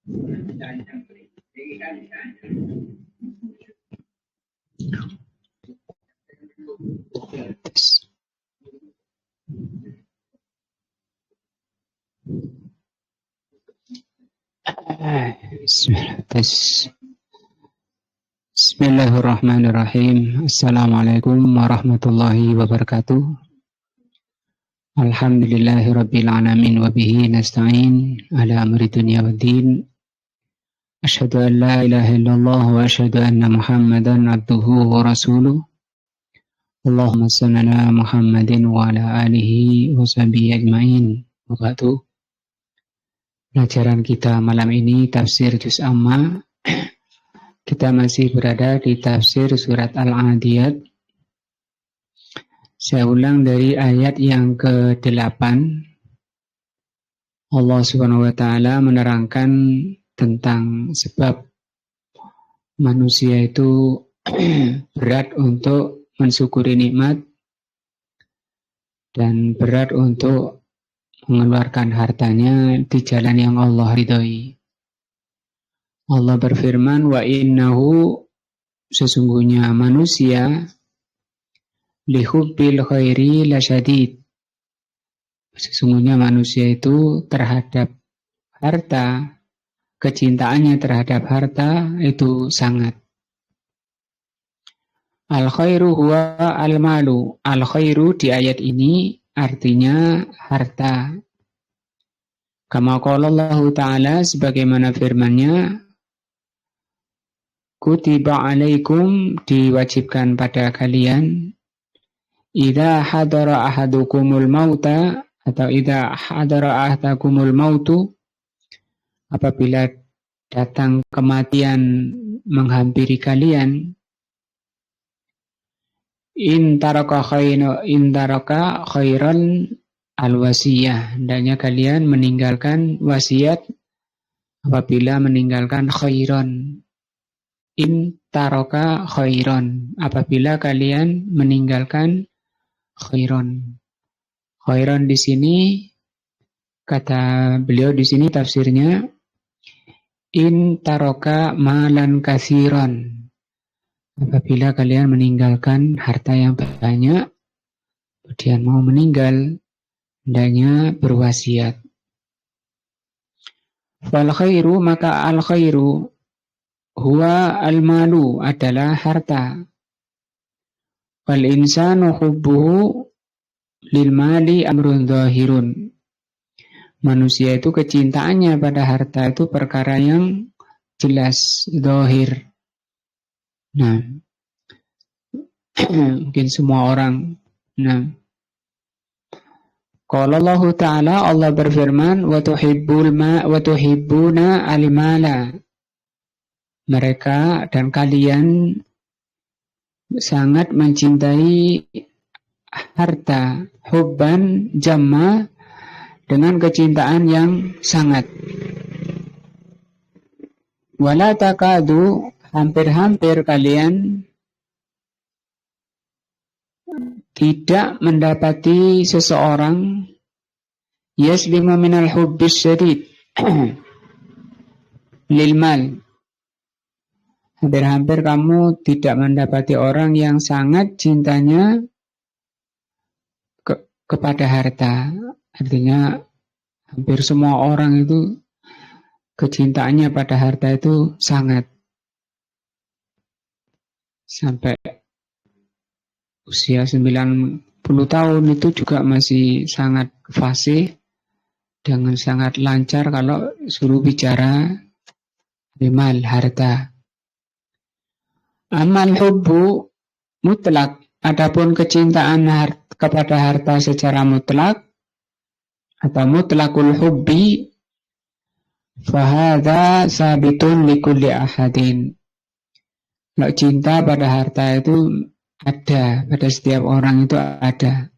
Bismillahirrahmanirrahim. Assalamualaikum warahmatullahi wabarakatuh. Alhamdulillahirabbil alamin wa bihi nasta'in ala amri dunya waddin. Asyhadu an la ilaha illallah wa asyhadu anna Muhammadan abduhu wa rasuluh. Allahumma shalli ala Muhammadin wa ala alihi wa sahbihi ajmain. Wa ba'du. Pelajaran kita malam ini tafsir juz amma. Kita masih berada di tafsir surat Al-Adiyat. Saya ulang dari ayat yang ke-8. Allah Subhanahu wa taala menerangkan tentang sebab manusia itu berat untuk mensyukuri nikmat dan berat untuk mengeluarkan hartanya di jalan yang Allah ridhoi. Allah berfirman, wa innahu, sesungguhnya manusia, lihubbil khairi lasyadid. Sesungguhnya manusia itu terhadap harta, kecintaannya terhadap harta itu sangat. Al-khairu huwa al-malu. Al-khairu di ayat ini artinya harta. Kama qala Allah Ta'ala, sebagaimana firman-Nya, kutiba alaikum, diwajibkan pada kalian, idza hadara ahadukumul mauta, atau idza hadara ahadakumul mautu, apabila datang kematian menghampiri kalian, in taraka khairan al-wasiyah, hendaknya kalian meninggalkan wasiat apabila meninggalkan khairan. In taraka khairan, apabila kalian meninggalkan khairan. Khairan di sini, kata beliau di sini tafsirnya, in taraka malan katsiran, apabila kalian meninggalkan harta yang banyak, kemudian mau meninggal, hendaknya berwasiat. Fal khairu, maka al khairu huwa al-malu, adalah harta. Wal insanu hubbuhu lil mali amrun zahirun. Manusia itu kecintaannya pada harta itu perkara yang jelas, zahir. Nah, mungkin semua orang. Nah, qala Allah Ta'ala, Allah berfirman, wa tuhibbuna al-mala. Mereka dan kalian sangat mencintai harta, hubban jamma, dengan kecintaan yang sangat. Wala takadu, hampir-hampir kalian tidak mendapati seseorang yaslimu minal hubbis syadid lil mal. Hampir-hampir kamu tidak mendapati orang yang sangat cintanya kepada harta. Artinya hampir semua orang itu kecintaannya pada harta itu sangat. Sampai usia 90 tahun itu juga masih sangat fasih, dengan sangat lancar kalau suruh bicara mal, harta. Amal hubbu mutlak, adapun kecintaan kepada harta secara mutlak atau mutlakul hubbi, fahadha sabitun likulli ahadin. Kalau cinta pada harta itu ada, pada setiap orang itu ada.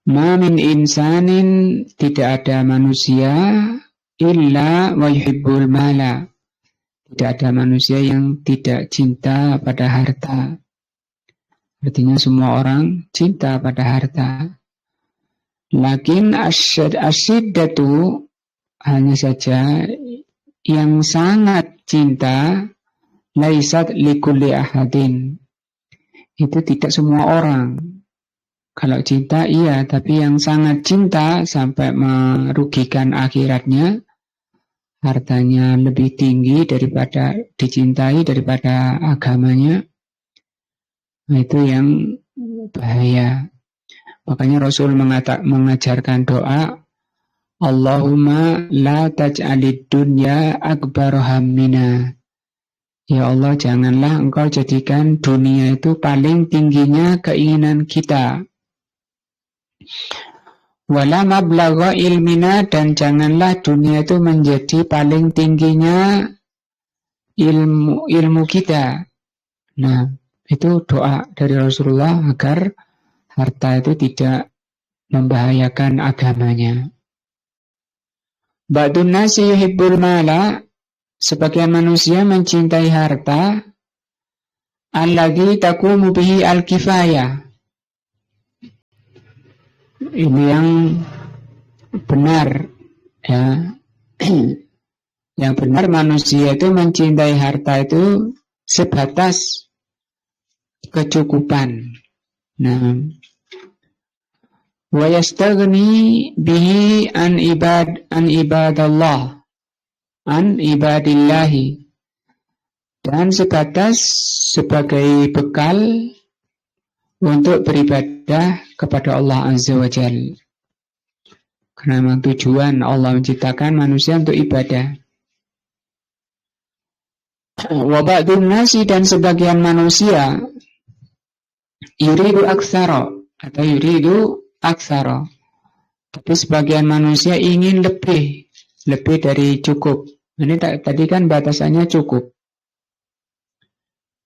Ma min insanin, tidak ada manusia, illa wa yuhibbul mala, tidak ada manusia yang tidak cinta pada harta. Artinya semua orang cinta pada harta. Lakin asyiddatu, Hanya saja yang sangat cinta laisat likulli ahadin. Itu tidak semua orang. Kalau cinta iya, tapi yang sangat cinta sampai merugikan akhiratnya, hartanya lebih tinggi daripada dicintai daripada agamanya, itu yang bahaya. Makanya Rasul mengajarkan doa, Allahumma la taj'alid dunya akbar hammina. Ya Allah, janganlah engkau jadikan dunia itu paling tingginya keinginan kita. Wala mablagha ilmina, dan janganlah dunia itu menjadi paling tingginya ilmu kita. Nah, itu doa dari Rasulullah agar harta itu tidak membahayakan agamanya. Ba'dun nasi yuhibbul mala, sebagian manusia mencintai harta, alladzi taqumu bihi al-kifayah. Ini yang benar, ya. Yang benar, manusia itu mencintai harta itu sebatas kecukupan. Nah, wa yastaghni bihi an ibadallah, an ibadillahi, dan sebatas sebagai bekal untuk beribadah kepada Allah Azza wa Jalla. Karena memang tujuan Allah menciptakan manusia untuk ibadah. Wa ba'dun nasi, dan sebagian manusia, yuridu aktsara, atau yuridu aktsara, tapi sebagian manusia ingin lebih dari cukup. Ini tadi kan batasannya cukup,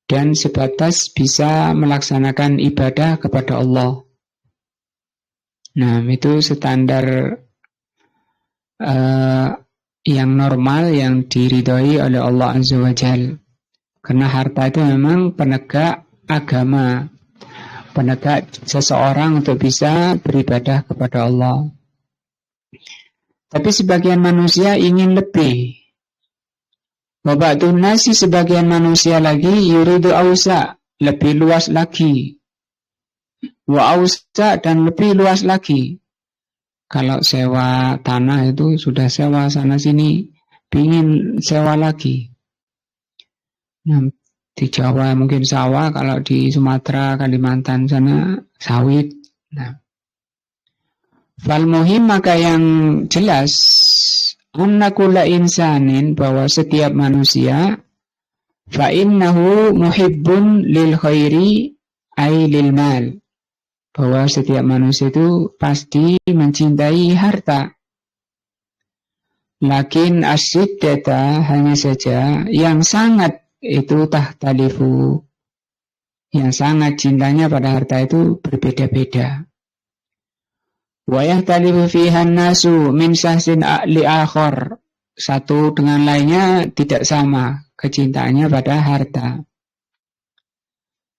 dan sebatas bisa melaksanakan ibadah kepada Allah. Nah, itu standar yang normal, yang diridhoi oleh Allah Azza wa Jalla. Karena harta itu memang penegak agama, penegak seseorang untuk bisa beribadah kepada Allah. Tapi sebagian manusia ingin lebih. Wa ba'dun nasi, sebagian manusia lagi, yuridu ausa, lebih luas lagi. Wa ausa, dan lebih luas lagi. Kalau sewa tanah itu sudah sewa sana sini, pingin sewa lagi. Nah, di Jawa mungkin sawah, kalau di Sumatera, Kalimantan sana sawit. Nah, fal muhim, maka yang jelas, anna kulla insanin, bahwa setiap manusia, fa innahu muhibbun lil khairi ay lil mal, bahwa setiap manusia itu pasti mencintai harta. Lakin asyiddata, hanya saja yang sangat itu tahtalifu, yang sangat cintanya pada harta itu berbeda-beda. Wa yahtalifu fihan nasu min sahsin li akhar, satu dengan lainnya tidak sama kecintaannya pada harta.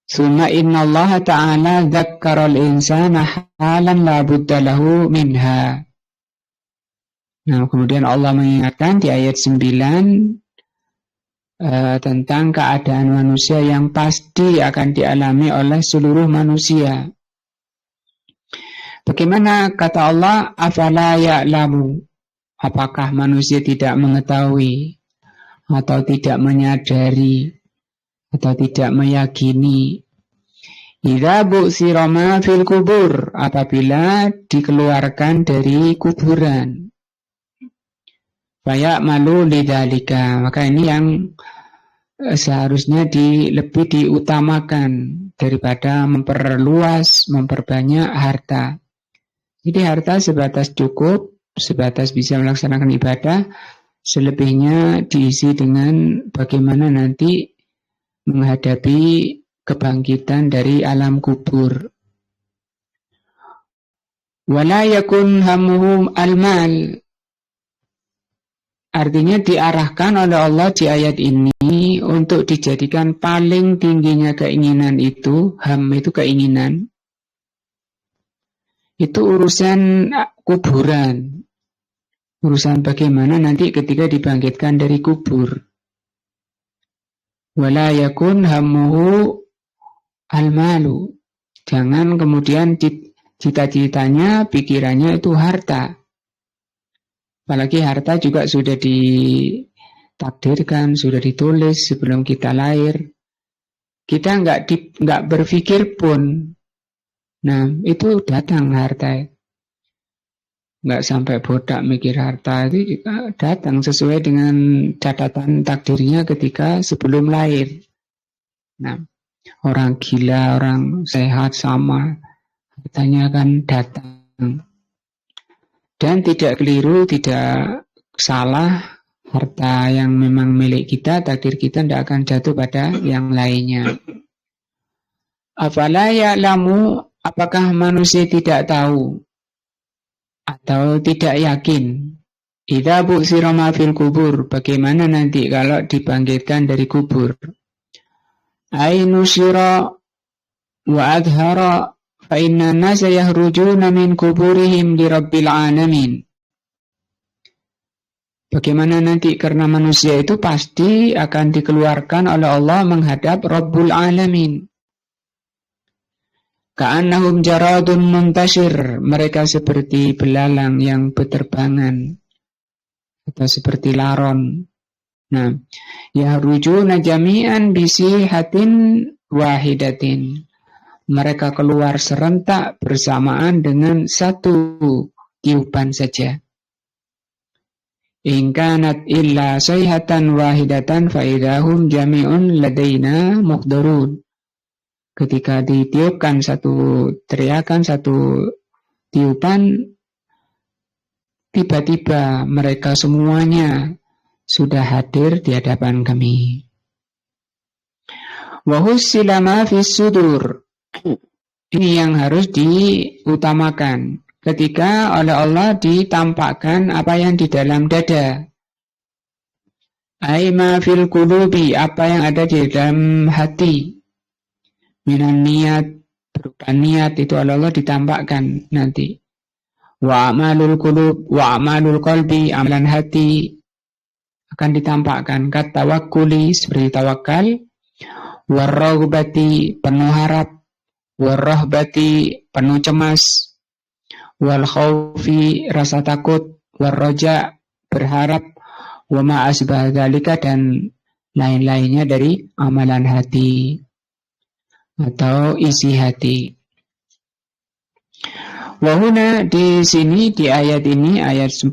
Summa innallaha ta'ala dzakkaral insana halan la budda lahu minha. Nah, kemudian Allah mengingatkan di ayat 9 tentang keadaan manusia yang pasti akan dialami oleh seluruh manusia. Bagaimana kata Allah, afala ya'lamu, apakah manusia tidak mengetahui atau tidak menyadari atau tidak meyakini, idza bu'sira ma fil kubur, apabila dikeluarkan dari kuburan, faya malu lidzalika, maka ini yang seharusnya lebih diutamakan daripada memperbanyak harta. Jadi harta sebatas cukup, sebatas bisa melaksanakan ibadah, selebihnya diisi dengan bagaimana nanti menghadapi kebangkitan dari alam kubur. Wala yakun hammuhum al-mal, artinya diarahkan oleh Allah di ayat ini untuk dijadikan paling tingginya keinginan itu, ham itu keinginan, itu urusan kuburan. Urusan bagaimana nanti ketika dibangkitkan dari kubur. Wala yakun hammuhu al-malu. Jangan kemudian cita-citanya, pikirannya itu harta. Apalagi harta juga sudah ditakdirkan, sudah ditulis sebelum kita lahir. Kita nggak berpikir pun. Nah, itu datang harta. Nggak sampai bodak mikir harta, itu juga datang sesuai dengan catatan takdirnya ketika sebelum lahir. Nah, orang gila, orang sehat sama, hartanya akan datang. Dan tidak keliru, tidak salah, harta yang memang milik kita, takdir kita tidak akan jatuh pada yang lainnya. Afala ya'lamu, apakah manusia tidak tahu atau tidak yakin? Idza bu'sira ma fil kubur, bagaimana nanti kalau dibangkitkan dari kubur? Ainusyira wa adhara fa inna an-nasa yahrujuna min kuburihim li rabbil alamin. Bagaimana nanti, karena manusia itu pasti akan dikeluarkan oleh Allah menghadap Rabbul Alamin. Ka'annahum jaradun muntashir, mereka seperti belalang yang beterbangan atau seperti laron. Nah, yahrujuna jami'an bisihatin wahidatin. Mereka keluar serentak bersamaan dengan satu tiupan saja. In kanat illa sayhatan wahidatan fa idahum jami'un ladaina muhdarun. Ketika ditiupkan satu teriakan, satu tiupan, tiba-tiba mereka semuanya sudah hadir di hadapan kami. Wa hussila ma fis sudur. Ini yang harus diutamakan. Ketika oleh Allah ditampakkan apa yang di dalam dada. Ai ma fil qulubi, apa yang ada di dalam hati. Minan niat, berupa niat itu oleh Allah ditampakkan nanti. Wa amalul qulub, wa amalul qalbi, amalan hati akan ditampakkan. Kata tawakkuli, seperti tawakal. Warraghbati, penuh harap. Warrahbati, penuh cemas. Wal khaufi, rasa takut. Warroja, berharap. Wa ma asbah dzalika, dan lain-lainnya dari amalan hati atau isi hati. Wahuna, di sini di ayat ini, ayat 10,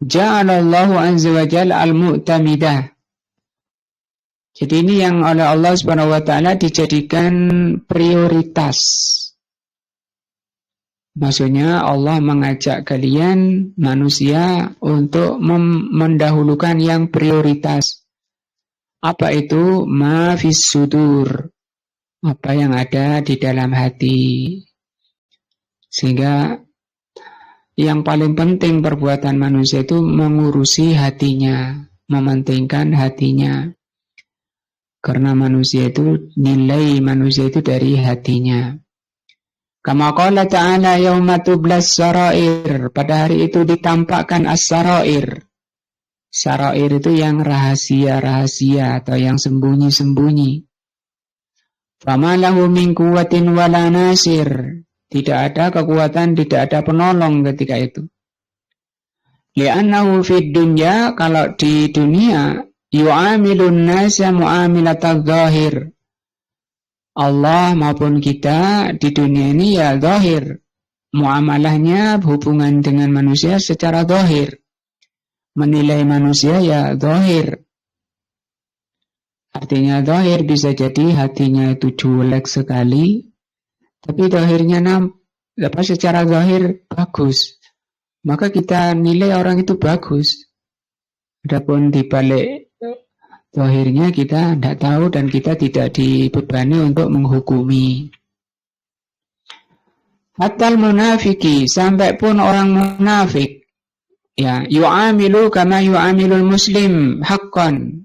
ja'alallahu azza wa jalla al-mu'tamidah. Jadi ini yang oleh Allah Subhanahu wa taala dijadikan prioritas. Maksudnya Allah mengajak kalian manusia untuk mendahulukan yang prioritas. Apa itu? Ma fis sudur. Apa yang ada di dalam hati. Sehingga yang paling penting perbuatan manusia itu mengurusi hatinya, mementingkan hatinya. Karena manusia itu, nilai manusia itu dari hatinya. Kama qala ta'ala yauma tublas sarair, pada hari itu ditampakkan as-sarair. Sarair itu yang rahasia-rahasia atau yang sembunyi-sembunyi. Fama lahu min quwwatin wala nasir. Tidak ada kekuatan, tidak ada penolong ketika itu. Li'annahu fid dunya, kalau di dunia, yu'amilun nasa mu'amilatadz zahir. Allah maupun kita di dunia ini ya zahir. Muamalahnya, hubungan dengan manusia secara zahir. Menilai manusia ya zahir. Artinya zahir bisa jadi hatinya itu jelek sekali, tapi zahirnya secara zahir bagus. Maka kita nilai orang itu bagus. Adapun di balik zahirnya kita tidak tahu dan kita tidak dibebani untuk menghukumi. Hatta munafiki, sampai pun orang munafik, ya, yu'amilu kama yu'amilul muslim haqqan.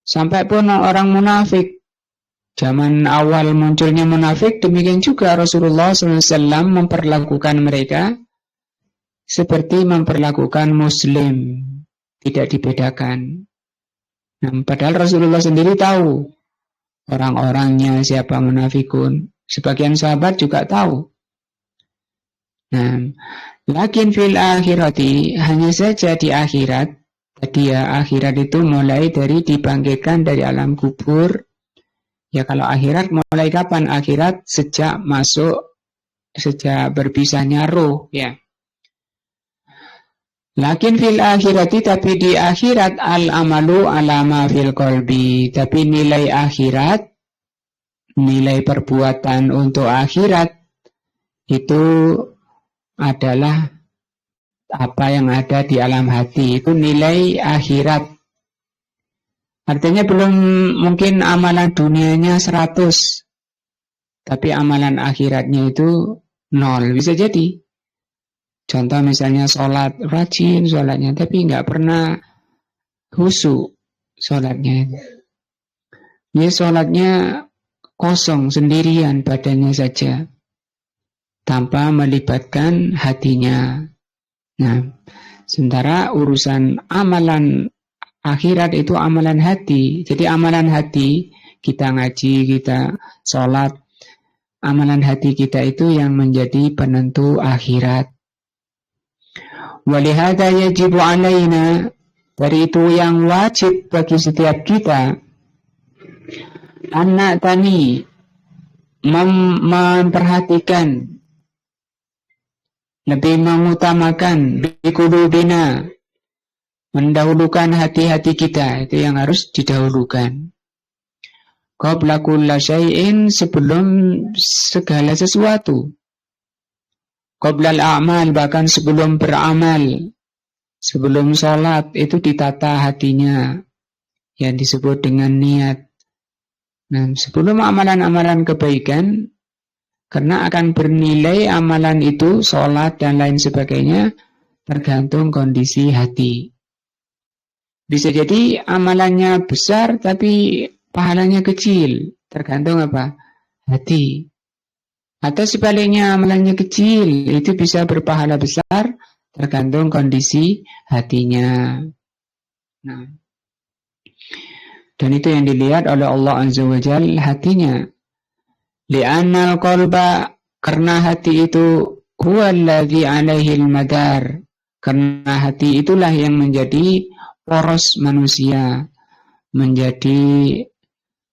Sampai pun orang munafik, zaman awal munculnya munafik, demikian juga Rasulullah SAW memperlakukan mereka seperti memperlakukan muslim, tidak dibedakan. Nah, padahal Rasulullah sendiri tahu orang-orangnya siapa munafikun. Sebagian sahabat juga tahu. Nah, lakin fil akhirati, hanya saja di akhirat, tadi ya, akhirat itu mulai dari dibangkitkan dari alam kubur. Ya, kalau akhirat mulai kapan? Akhirat sejak berpisahnya ruh, ya. Lakin fil akhirati, tapi di akhirat al-amalu alama fil qalbi, tapi nilai akhirat, nilai perbuatan untuk akhirat itu adalah apa yang ada di alam hati, itu nilai akhirat. Artinya belum mungkin amalan dunianya 100, tapi amalan akhiratnya itu 0, bisa jadi. Contoh misalnya sholat, rajin sholatnya, tapi nggak pernah khusyuk sholatnya. Dia sholatnya kosong, sendirian badannya saja, tanpa melibatkan hatinya. Nah, sementara urusan amalan akhirat itu amalan hati. Jadi amalan hati, kita ngaji, kita sholat, amalan hati kita itu yang menjadi penentu akhirat. Walihada yajibu alaina, dari itu yang wajib bagi setiap kita, anak tani memperhatikan, lebih mengutamakan biqulubina, mendahulukan hati-hati kita, itu yang harus didahulukan. Qabla kulla syai'in, sebelum segala sesuatu. Qabla al-a'mal, bahkan sebelum beramal, sebelum sholat, itu ditata hatinya, yang disebut dengan niat. Nah, sebelum amalan-amalan kebaikan, karena akan bernilai amalan itu, sholat dan lain sebagainya, tergantung kondisi hati. Bisa jadi amalannya besar, tapi pahalanya kecil, tergantung apa? Hati. Atau sebaliknya amalannya kecil, itu bisa berpahala besar, tergantung kondisi hatinya. Nah, dan itu yang dilihat oleh Allah Azza wa Jalla, hatinya. Li'annal qalba, karena hati itu huwallazi alaihil madar, karena hati itulah yang menjadi poros manusia, menjadi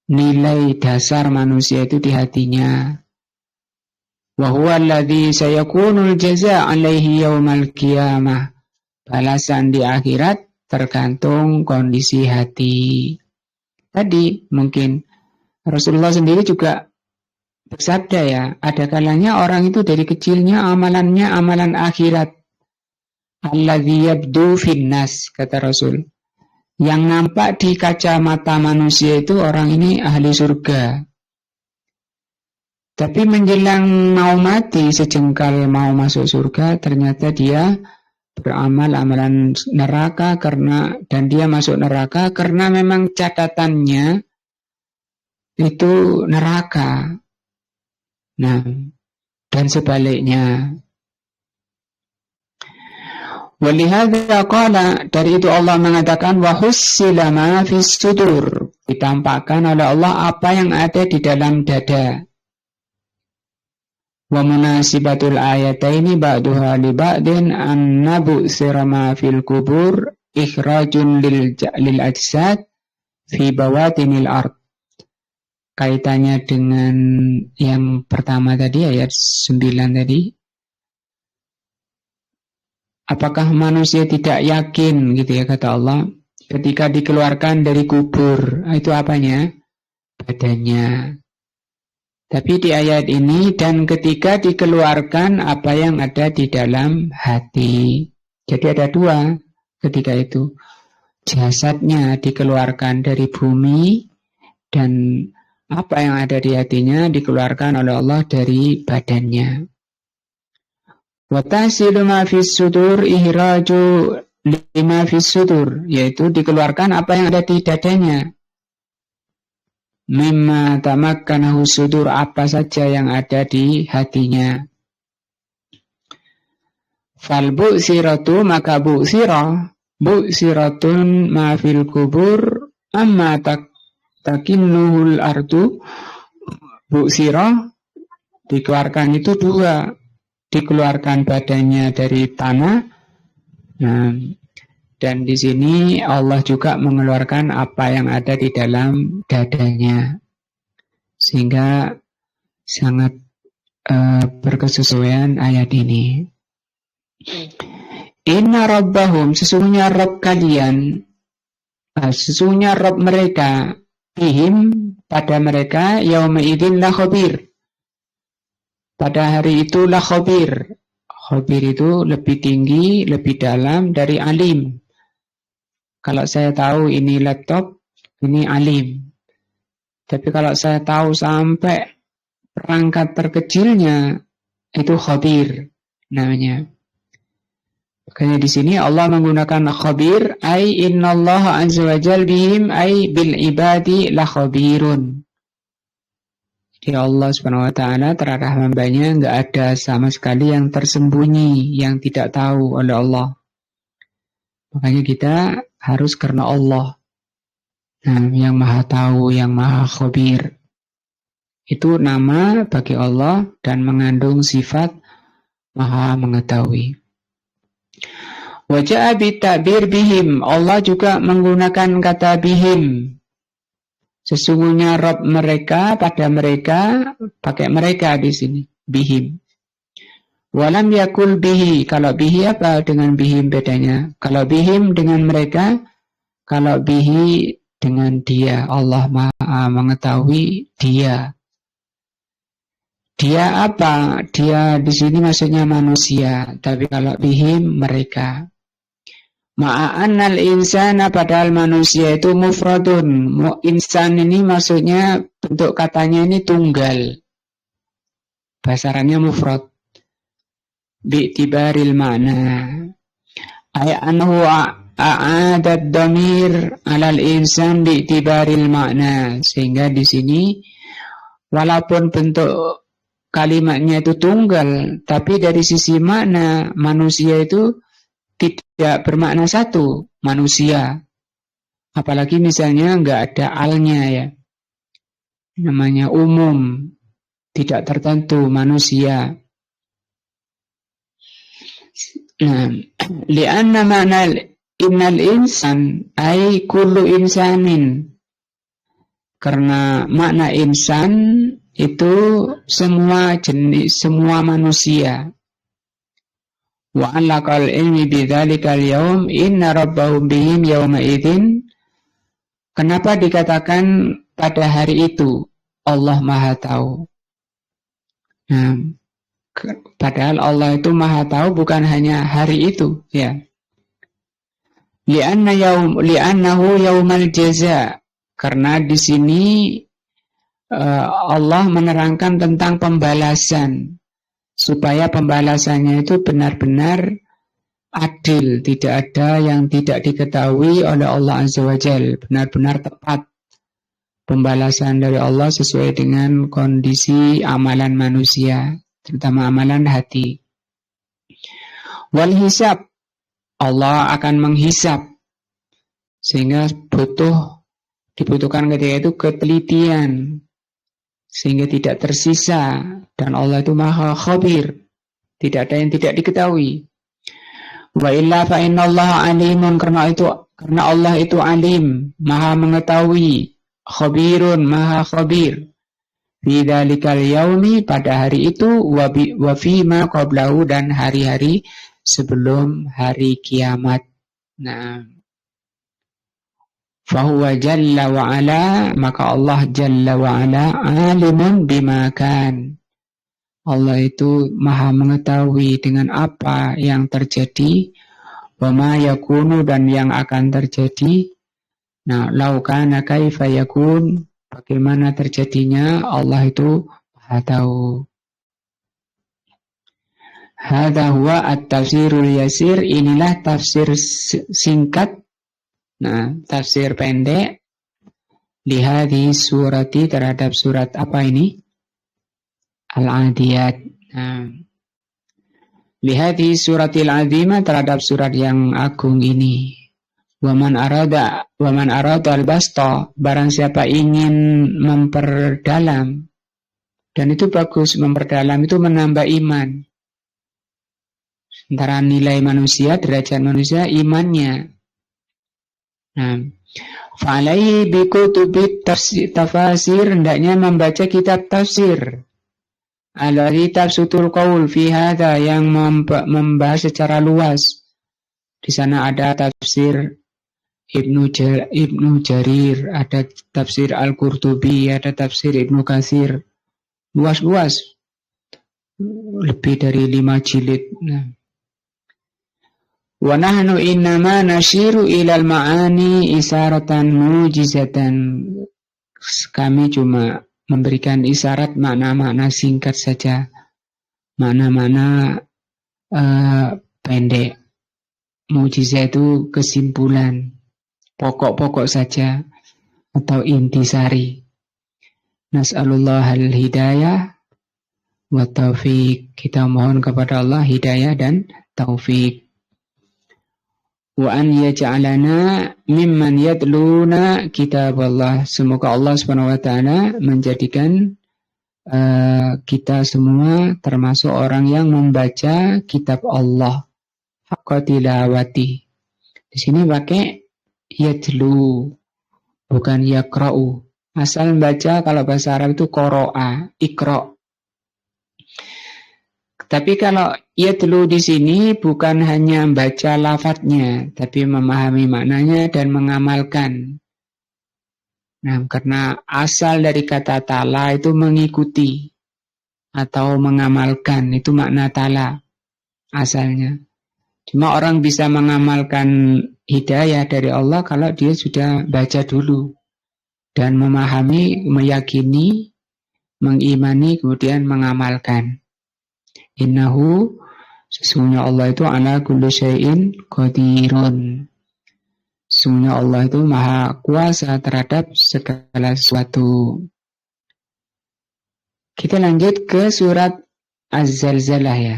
nilai dasar manusia itu di hatinya. Wa huwa alladhi sayakunul jazaa 'alaihi yaumal qiyamah. Balasan di akhirat tergantung kondisi hati. Tadi mungkin Rasulullah sendiri juga bersabda ya, ada kalanya orang itu dari kecilnya amalannya amalan akhirat. Alladhi yabdu finnas, kata Rasul. Yang nampak di kacamata manusia itu orang ini ahli surga. Tapi menjelang mau mati, sejengkal mau masuk surga, ternyata dia beramal amalan neraka, dan dia masuk neraka karena memang catatannya itu neraka. Nah, dan sebaliknya. Walihada qala, dari itu Allah mengatakan wa hussila ma fis sudur, ditampakkan oleh Allah apa yang ada di dalam dada. Wa munasibatul ayataini ba'duha li ba'din annabu sirama fil kubur ikhrajun lil ajsad fi bawatinil ard. Kaitannya dengan yang pertama tadi, ayat 9 tadi. Apakah manusia tidak yakin, gitu ya, kata Allah, ketika dikeluarkan dari kubur, itu apanya? Badannya. Tapi di ayat ini, dan ketika dikeluarkan apa yang ada di dalam hati. Jadi ada dua ketika itu. Jasadnya dikeluarkan dari bumi, dan apa yang ada di hatinya dikeluarkan oleh Allah dari badannya. Wa tahsilu ma fis sudur ihraju lima fis sudur, yaitu dikeluarkan apa yang ada di dadanya. Mimma tamakkanahu sudur, apa saja yang ada di hatinya. Fal bu'siratu maka bu'siratun ma fil kubur amma takinnuhul ardu. Bu'sirah dikeluarkan itu dua, dikeluarkan badannya dari tanah. Nah, dan di sini Allah juga mengeluarkan apa yang ada di dalam dadanya, sehingga sangat berkesesuaian ayat ini. Inna rabbahum, sesungguhnya Rabb kalian, sesungguhnya Rabb mereka, bihim, pada mereka, yauma idzin la khabir, pada hari itu la khabir. Khabir itu lebih tinggi, lebih dalam dari alim. Kalau saya tahu ini laptop, ini alim. Tapi kalau saya tahu sampai perangkat terkecilnya, itu khabir namanya. Makanya di sini Allah menggunakan khabir, ai innallaha azza wa jalla bihim ai bil ibadi la khabirun. Jadi Allah Subhanahu wa taala terhadap hambanya enggak ada sama sekali yang tersembunyi, yang tidak tahu oleh Allah. Makanya kita harus karena Allah. Nah, yang Maha Tahu, yang Maha Khabir. Itu nama bagi Allah dan mengandung sifat Maha Mengetahui. Wajah bitabir bihim, Allah juga menggunakan kata bihim. Sesungguhnya Rabb mereka, pada mereka, pakai mereka di sini, bihim. Walam yakul bihi, kalau bihi apa dengan bihim bedanya? Kalau bihim dengan mereka, kalau bihi dengan dia, Allah Maha Mengetahui dia. Dia apa? Dia di sini maksudnya manusia, tapi kalau bihim mereka. Ma'annal insana, padahal manusia itu mufradun. Insan ini maksudnya bentuk katanya ini tunggal. Basarannya mufrad. Bi'tibaril makna. Ay anhu a'adad dhamir alal insan bi'tibaril makna. Sehingga di sini walaupun bentuk kalimatnya itu tunggal, tapi dari sisi makna manusia itu tidak bermakna satu, manusia. Apalagi misalnya enggak ada alnya ya. Namanya umum, tidak tertentu, manusia. Nah, li'anna makna innal insan ay kullu insanin. Karena makna insan itu semua jenis, semua manusia. Wa alaqal ilmi bidzalikal yaum inna rabbahum bihim yauma idzin. Kenapa dikatakan pada hari itu Allah Maha Tahu? Nah, padahal Allah itu Maha Tahu bukan hanya hari itu, ya. Li'annahu yaumal jaza. Karena di sini Allah menerangkan tentang pembalasan, supaya pembalasannya itu benar-benar adil, tidak ada yang tidak diketahui oleh Allah Azza wa Jalla, benar-benar tepat pembalasan dari Allah sesuai dengan kondisi amalan manusia, terutama amalan hati. Wal hisab, Allah akan menghisab, sehingga dibutuhkan ketika itu ketelitian, sehingga tidak tersisa. Dan Allah itu Maha Khabir, tidak ada yang tidak diketahui. Wa illa fa innallaha alimun, karena Allah itu alim, Maha mengetahui, khabirun, Maha khabir. Fi dzalikal yaumi, pada hari itu, wa fi ma qablahu, dan hari-hari sebelum hari kiamat. Nah, fahuwa jalla wa ala, maka Allah jalla wa ala alimun bima kan. Allah itu Maha mengetahui dengan apa yang terjadi, wa ma yakunu, dan yang akan terjadi. Nah, lau kana kaifa yakun, bagaimana terjadinya, Allah itu Maha tahu. Hadza huwa at-tafsirul yasir, inilah tafsir singkat. Nah, tafsir pendek lihadi surati, terhadap surat apa ini? Al-Adiyat. Nah, Lihat di suratil azimah, terhadap surat yang agung ini. Waman arada al-basta, barang siapa ingin memperdalam, dan itu bagus, memperdalam itu menambah iman. Antara nilai manusia, derajat manusia, imannya. Nah, fa'alaihi bikutubit tafasir, hendaknya membaca kitab tafsir. Alladzi tafsutul qaul fi hadza, yang membahas secara luas. Di sana ada tafsir Ibnu Jarir, ada tafsir Al-Qurtubi, ada tafsir Ibnu Katsir. Luas-luas. Lebih dari 5 jilid. Nah. Wa nahnu innama nashiru ilal ma'ani isaratan mujizatan. Kami cuma memberikan isyarat makna-makna singkat saja. Makna-makna pendek. Mujizat itu kesimpulan, pokok-pokok saja, atau intisari. Nas'alullah al-hidayah wa taufiq. Kita mohon kepada Allah hidayah dan taufik. Wa an yaj'alana mimman yatluna kitab Allah. Semoga Allah Subhanahu wa taala menjadikan kita semua termasuk orang yang membaca kitab Allah haqqa tilawati. Di sini pakai yatlu, bukan yaqra'u. Asal baca kalau bahasa Arab itu qara'a, iqra'. Tapi kalau yatlu di sini bukan hanya baca lafadznya, tapi memahami maknanya dan mengamalkan. Nah, karena asal dari kata tala itu mengikuti atau mengamalkan, itu makna tala asalnya. Cuma orang bisa mengamalkan hidayah dari Allah kalau dia sudah baca dulu dan memahami, meyakini, mengimani, kemudian mengamalkan. Innahu, sesungguhnya Allah itu ala kulli syai'in qadirun. Sesungguhnya Allah itu maha kuasa terhadap segala sesuatu. Kita lanjut ke surat Az-Zalzalah ya.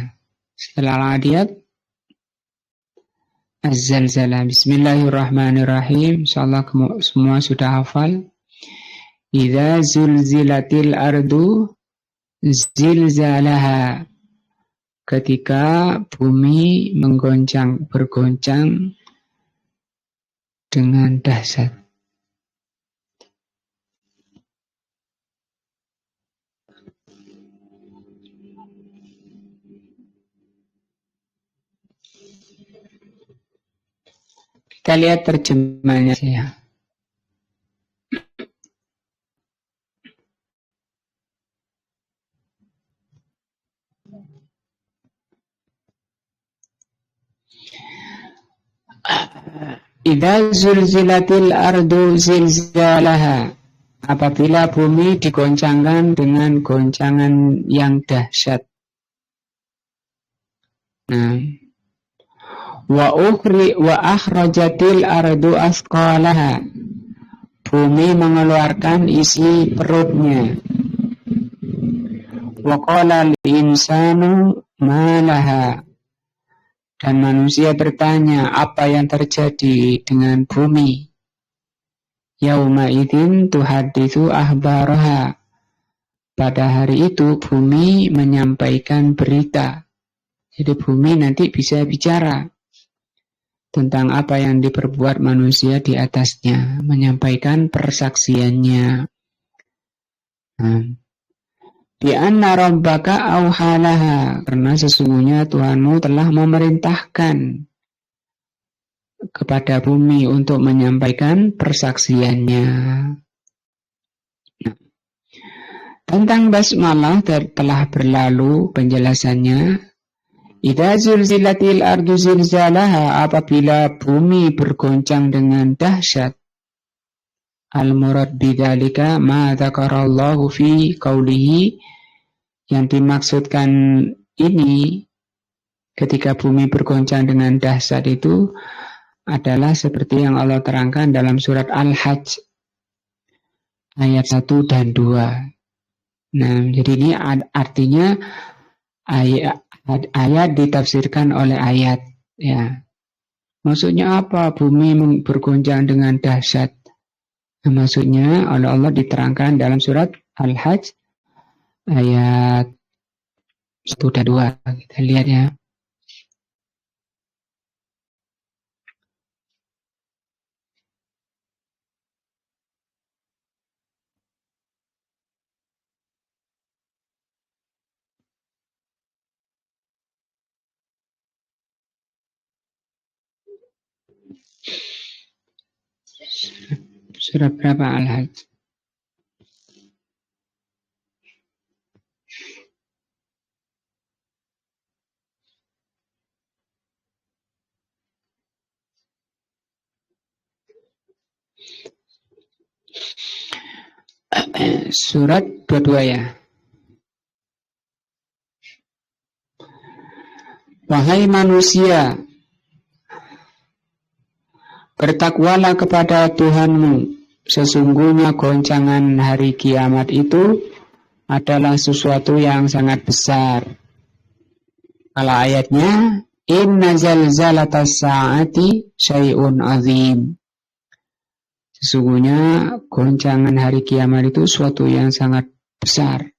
Setelah Al-Adiyat, Az-Zalzalah. Bismillahirrahmanirrahim. InsyaAllah semua sudah hafal. Idza zulzilatil ardu zilzalaha. Ketika bumi bergoncang dengan dahsyat. Kita lihat terjemahnya ya. Idza zulzilatil ardu zilzalaha. Apabila bumi digoncangkan dengan goncangan yang dahsyat. Nah, wa akhrajatil ardu asqalaha. Bumi mengeluarkan isi perutnya. Wa qala al-insanu ma laha. Dan manusia bertanya, apa yang terjadi dengan bumi? Yauma idzin tuhaditsu ahbaraha. Pada hari itu bumi menyampaikan berita. Jadi bumi nanti bisa bicara tentang apa yang diperbuat manusia di atasnya, menyampaikan persaksiannya. Bi anna rabbaka auhalaha, karena sesungguhnya Tuhanmu telah memerintahkan kepada bumi untuk menyampaikan persaksiannya. Nah, tentang basmalah telah berlalu penjelasannya. Idza zulzilatil ardu zilzalaha, apabila bumi bergoncang dengan dahsyat. Al-murad bidzalika ma dzakarallahu fi qaulihi, yang dimaksudkan ini ketika bumi bergoncang dengan dahsyat itu adalah seperti yang Allah terangkan dalam surat Al-Hajj ayat 1 dan 2. Nah, jadi ini artinya ayat Ayat ditafsirkan oleh ayat. Ya, maksudnya apa? Bumi bergoncang dengan dahsyat. Nah, maksudnya oleh Allah diterangkan dalam surat Al-Hajj ayat 1 dan 2. Kita lihat ya. Surat berapa Al-Hajj? Surat 22 ya. Wahai manusia, bertakwalah kepada Tuhanmu. Sesungguhnya goncangan hari kiamat itu adalah sesuatu yang sangat besar. Kalau ayatnya, inna zalzalatas sa'ati syai'un azim. Sesungguhnya goncangan hari kiamat itu suatu yang sangat besar.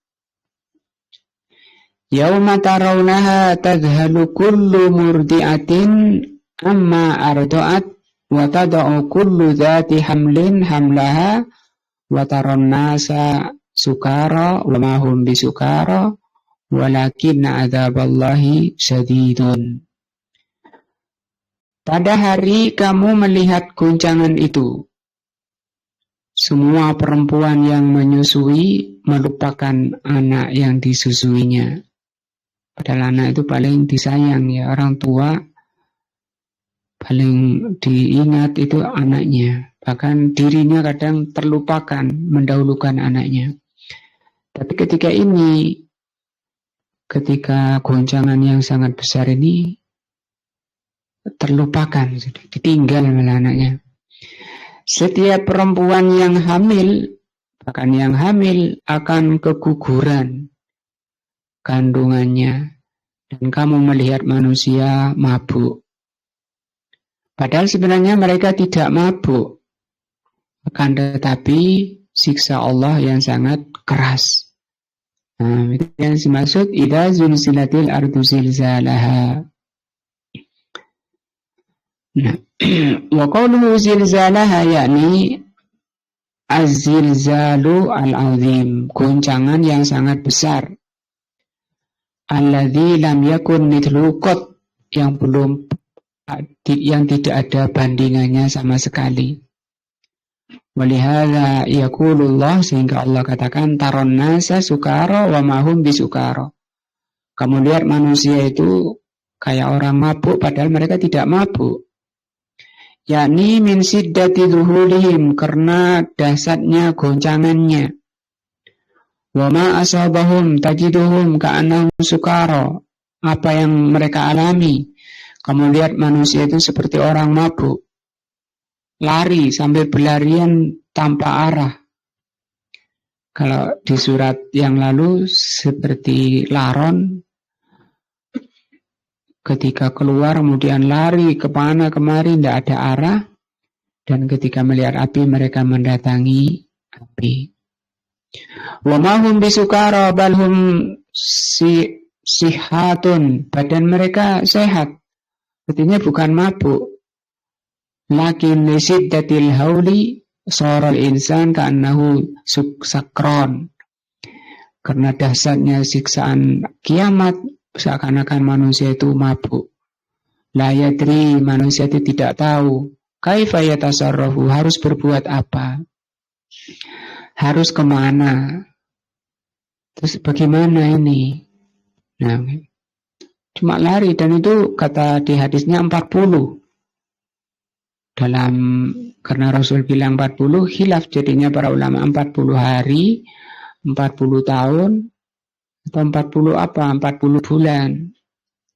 Yauma tarawnaha tadhalu kullu murdi'atin amma arda'at wa tada'u kullu dhati hamlin hamlaha wa taron nasa sukara wa ma hum bisukara walakinna adzaballahi syadidun. Pada hari kamu melihat goncangan itu, semua perempuan yang menyusui melupakan anak yang disusuinya. Padahal anak itu paling disayang ya, orang tua paling diingat itu anaknya. Bahkan dirinya kadang terlupakan mendahulukan anaknya. Tapi ketika goncangan yang sangat besar ini terlupakan, ditinggal oleh anaknya. Setiap perempuan yang hamil, bahkan yang hamil akan keguguran kandungannya, dan kamu melihat manusia mabuk. Padahal sebenarnya mereka tidak mabuk, akan tetapi siksa Allah yang sangat keras. Nah, itu yang dimaksud idza zulzilatil ardu zilzalaha. Nah, wa qawluhu zilzalaha yakni az-zilzalu al-azim, goncangan yang sangat besar. Alladzi lam yakun mithlu qat, yang tidak ada bandingannya sama sekali. Walihada yaqulullah, sehingga Allah katakan taron nasa sukara wa mahum bisukara. Kamu lihat manusia itu kayak orang mabuk padahal mereka tidak mabuk. Yakni min siddati dhuhulihim, karena dahsyatnya goncangannya. Wa ma asabahum tajiduhum ka'annahum sukara, apa yang mereka alami, kamu lihat manusia itu seperti orang mabuk, lari sambil berlarian tanpa arah. Kalau di surat yang lalu seperti laron, ketika keluar kemudian lari kemana kemari, tidak ada arah. Dan ketika melihat api mereka mendatangi api. Wa ma hum bisukara bal hum sihatun, badan mereka sehat, artinya bukan mabuk. Lakin lisiddatil hauli saral insan ka'annahu sakron, karena dahsyatnya siksaan kiamat seakan-akan manusia itu mabuk. La yadri, manusia itu tidak tahu kaifa yatasarrafu, harus berbuat apa, harus kemana, terus bagaimana ini. Nah, cuma lari, dan itu kata di hadisnya 40. Karena Rasul bilang 40, khilaf jadinya para ulama 40 hari, 40 tahun, atau 40 apa, 40 bulan.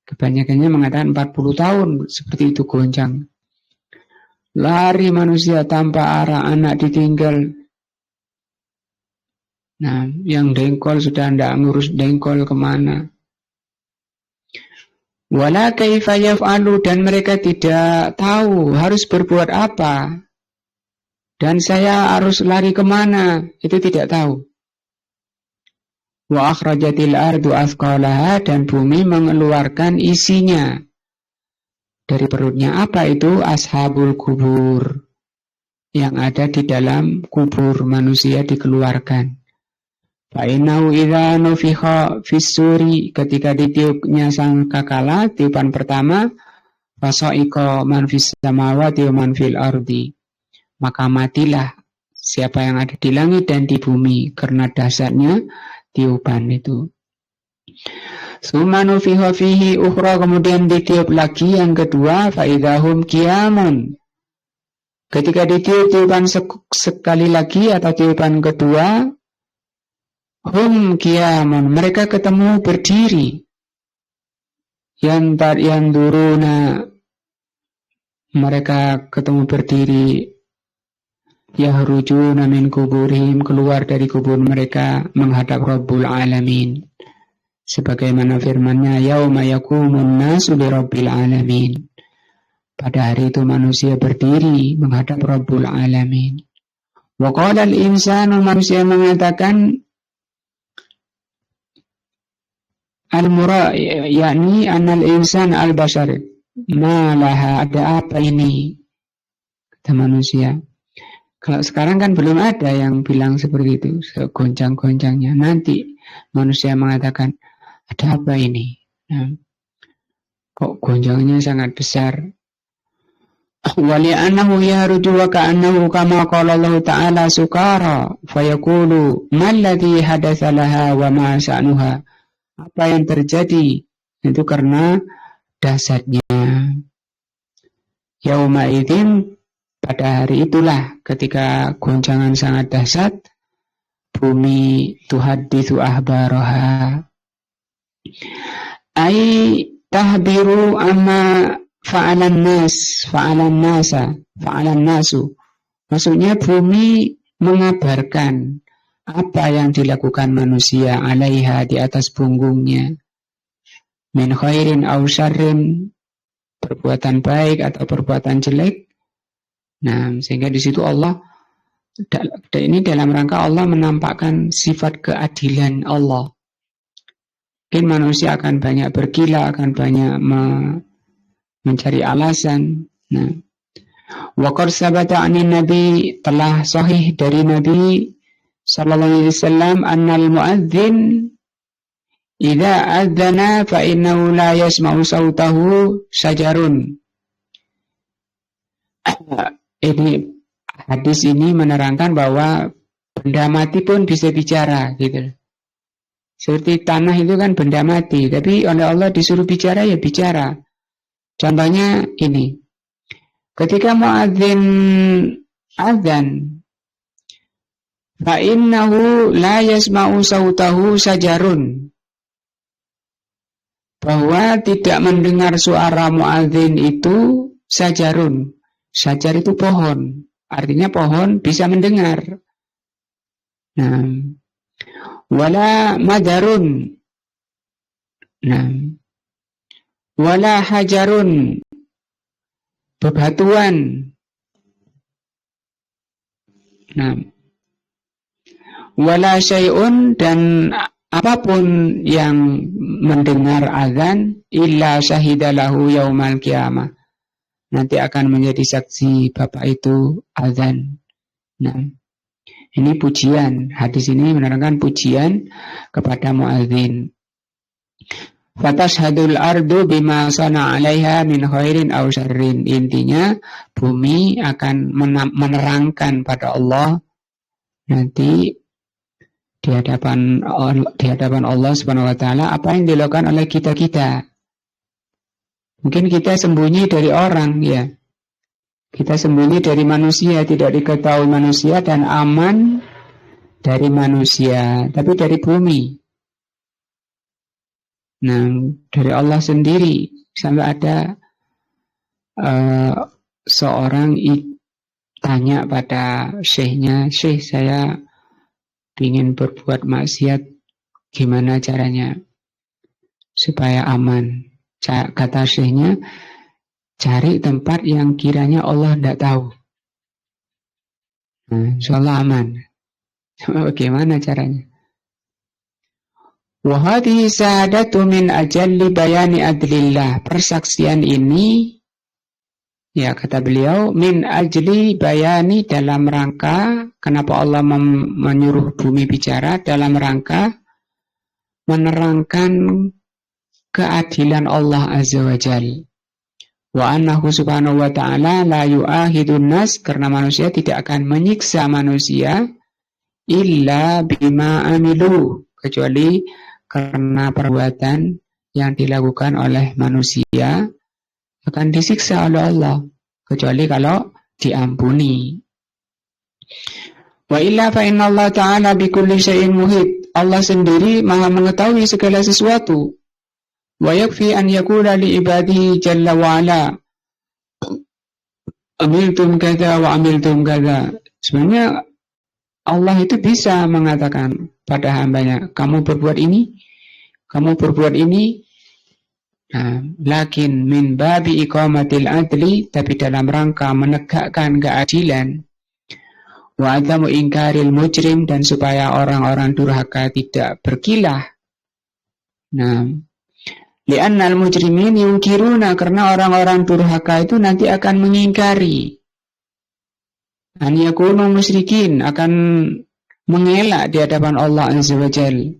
Kebanyakannya mengatakan 40 tahun, seperti itu goncang. Lari manusia tanpa arah, anak ditinggal. Nah, yang dengkol sudah tidak ngurus dengkol kemana. Wala kaifa yaf'alu, dan mereka tidak tahu harus berbuat apa. Dan saya harus lari kemana, itu tidak tahu. Wa akhrajatil ardu athqalaha, dan bumi mengeluarkan isinya. Dari perutnya apa itu? Ashabul kubur. Yang ada di dalam kubur manusia dikeluarkan. Fa'innahu idza nufikha fis-suri, ketika ditiupnya sangkakala, tiupan pertama, fasa'iqa man fis samawati wa man fil ardi, maka matilah siapa yang ada di langit dan di bumi karena dasarnya tiupan itu. Summa nufikha fihi ukhra, kemudian ditiup lagi yang kedua, fa idzahum qiyamun. Ketika ditiup tiupan sekali lagi atau tiupan kedua, hum qiyamun, mereka ketemu berdiri. Yang duruna, mereka ketemu berdiri. Yahrujuna min kuburihim, keluar dari kubur mereka menghadap Rabbul Alamin. Sebagaimana firman-Nya, yauma yaqumun nasu li Rabbil Alamin. Pada hari itu manusia berdiri menghadap Rabbul Alamin. Wa qala al-insanu, manusia mengatakan, al-mura, yakni annal insan al-bashar, malaha, ada apa ini? Kata manusia. Kalau sekarang kan belum ada yang bilang seperti itu, segoncang-goncangnya. Nanti manusia mengatakan, ada apa ini? Nah, kok gonjangnya sangat besar? Wali annahu yaruju wa ka'annahu kama qala Allah Ta'ala sukara, fayaqulu malladhi hadatsa laha wa ma sa'nuha. Apa yang terjadi? Itu karena dasarnya. Yauma idzin, pada hari itulah, ketika goncangan sangat dahsyat, bumi tuhaditsu ahbaraha. Ai tahbiru amma fa'alan nasu. Maksudnya bumi mengabarkan apa yang dilakukan manusia alaiha, di atas punggungnya. Min khairin aw syarrin, perbuatan baik atau perbuatan jelek. Nah, sehingga di situ Allah, ini dalam rangka Allah menampakkan sifat keadilan Allah. Mungkin manusia akan banyak bergila, akan banyak mencari alasan. Nah, wa qad sabata 'anin nabi, telah sahih dari Nabi sallallahu alaihi wasallam, annal muadzin idza adzana fa innahu la yasma'u sautahu syajarun. Ini hadis ini menerangkan bahwa benda mati pun bisa bicara, gitu. Seperti tanah itu kan benda mati, tapi oleh Allah disuruh bicara, ya bicara. Contohnya ini, ketika muadzin azan, fa innahu la yasma'u sautahu sajarun, bahwa tidak mendengar suara muadzin itu sajarun. Sajar itu pohon, artinya pohon bisa mendengar. Nah, wala madarun, nah, wala hajarun, bebatuan. Nah, wala syai'un, dan apapun yang mendengar azan, illa syahidalahu yaumal qiyamah, nanti akan menjadi saksi bapak itu azan. Nah, ini pujian. Hadis ini menerangkan pujian kepada muadzin. Fatashhadul ardu bima sana 'alaiha min khairin aw syarrin. Intinya bumi akan menerangkan pada Allah nanti di hadapan Allah Subhanahu wa taala apa yang dilakukan oleh kita-kita. Mungkin kita sembunyi dari orang, ya. Kita sembunyi dari manusia, tidak diketahui manusia, dan aman dari manusia, tapi dari bumi. Nah, dari Allah sendiri. Sampai ada seorang tanya pada syekhnya, "Syekh, saya ingin berbuat maksiat, gimana caranya supaya aman?" Kata syekhnya, cari tempat yang kiranya Allah tidak tahu. Nah, insyaallah aman. Bagaimana caranya? Wa hadhihi sa'adatu min ajalli bayani adlillah. Persaksian ini, ya kata beliau, min ajli bayani, dalam rangka, kenapa Allah menyuruh bumi bicara, dalam rangka menerangkan keadilan Allah Azza wa Jalla. Wa annahu subhanahu wa ta'ala la yu'ahidun nas, karena manusia tidak akan menyiksa manusia illa bima amilu, kecuali karena perbuatan yang dilakukan oleh manusia akan disiksa oleh Allah, kecuali kalau diampuni. Wa illa fa inna Allah ta'ala bikulli syai'in muhit. Allah sendiri maha mengetahui segala sesuatu. Wa yakfi an yaqula li ibadihi jalla wa ala amiltum kadza wa amiltum kadza. Sebenarnya Allah itu bisa mengatakan pada hambanya, kamu berbuat ini, kamu berbuat ini. Nah, lakin min babi iqamatil adli, tapi dalam rangka menegakkan keadilan, wa adamu ingkaril mujrim, dan supaya orang-orang durhaka tidak berkilah. Nah, li'annal mujrimin yungkiruna, karena orang-orang durhaka itu nanti akan mengingkari, an yakunu musyrikin, akan mengelak di hadapan Allah Azza wa Jalla.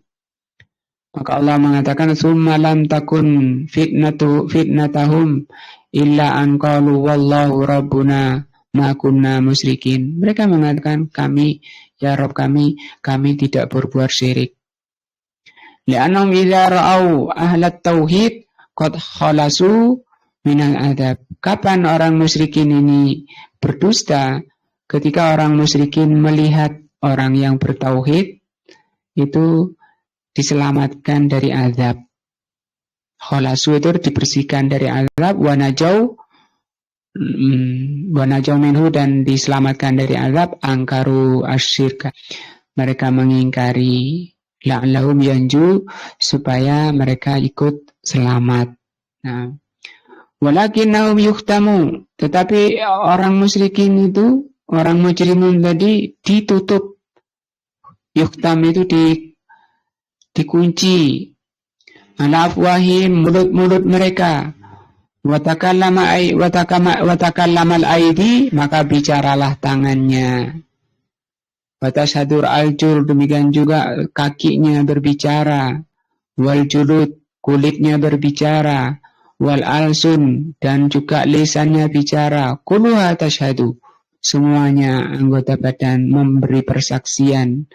Maka Allah mengatakan, summa lam takun fitnatahum illa an qalu wallahu rabbuna ma kunna musyrikin. Mereka mengatakan, kami, ya Rabb kami tidak berbuat syirik. Li'annahum idza ra'au ahlat tauhid qad khalasu minal adab. Kapan orang musyrikin ini berdusta? Ketika orang musyrikin melihat orang yang bertauhid itu diselamatkan dari azab. Khalasu itu dibersihkan dari azab, wa najau minhu, dan diselamatkan dari azab. Angkaru asyirka, mereka mengingkari, la'allahum yanju, supaya mereka ikut selamat. Nah, walakinnahum yuhtamu, tetapi orang musyrikin itu, orang mujrimun tadi ditutup. Yuhtam itu dikunci. Ala afwahim, mulut-mulut mereka. Watakallamal aidi, maka bicaralah tangannya. Watashadur aljur, demikian juga kakinya berbicara. Wal julud, kulitnya berbicara. Wal alsun, dan juga lisannya bicara. Kulluha tashhadu, semuanya anggota badan memberi persaksian.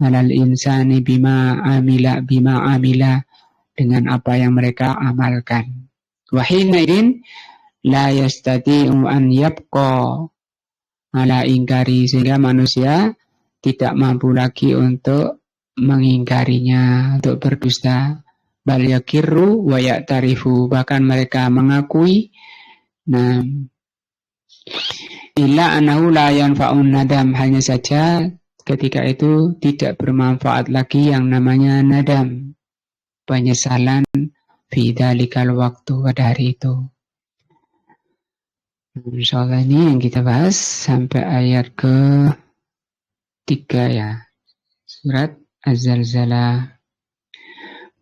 Alal insani bima amila dengan apa yang mereka amalkan. Wa hinaidin la yastati'u an yabqa ala ingkari, sehingga manusia tidak mampu lagi untuk mengingkarinya, untuk berdusta. Bal yakirru wa ya'tarifu, bahkan mereka mengakui. Nah, illa annahu la yanfa'un nadam, hanya saja ketika itu tidak bermanfaat lagi yang namanya nadam, penyesalan, fi dzalikal waktu, pada hari itu. Insyaallah ini yang kita bahas sampai ayat ke-3 ya. Surat Az-Zalzalah.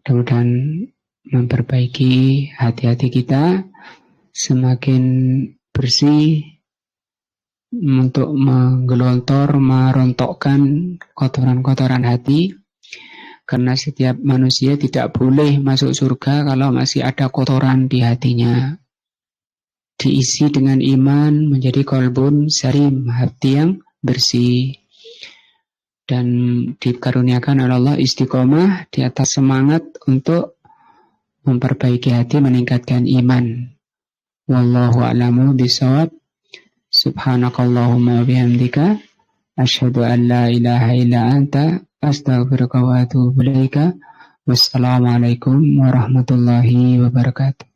Mudah-mudahan memperbaiki hati-hati kita, semakin bersih, untuk menggelontor, merontokkan kotoran-kotoran hati. Karena setiap manusia tidak boleh masuk surga kalau masih ada kotoran di hatinya. Diisi dengan iman, menjadi qalbun salim, hati yang bersih. Dan dikaruniakan oleh Allah istiqomah di atas semangat untuk memperbaiki hati, meningkatkan iman. Wallahu a'lamu bishawab. Subhanakallahumma wa bihamdika asyhadu an la ilaha illa anta astaghfiruka wa atubu ilaika. Wassalamualaikum warahmatullahi wabarakatuh.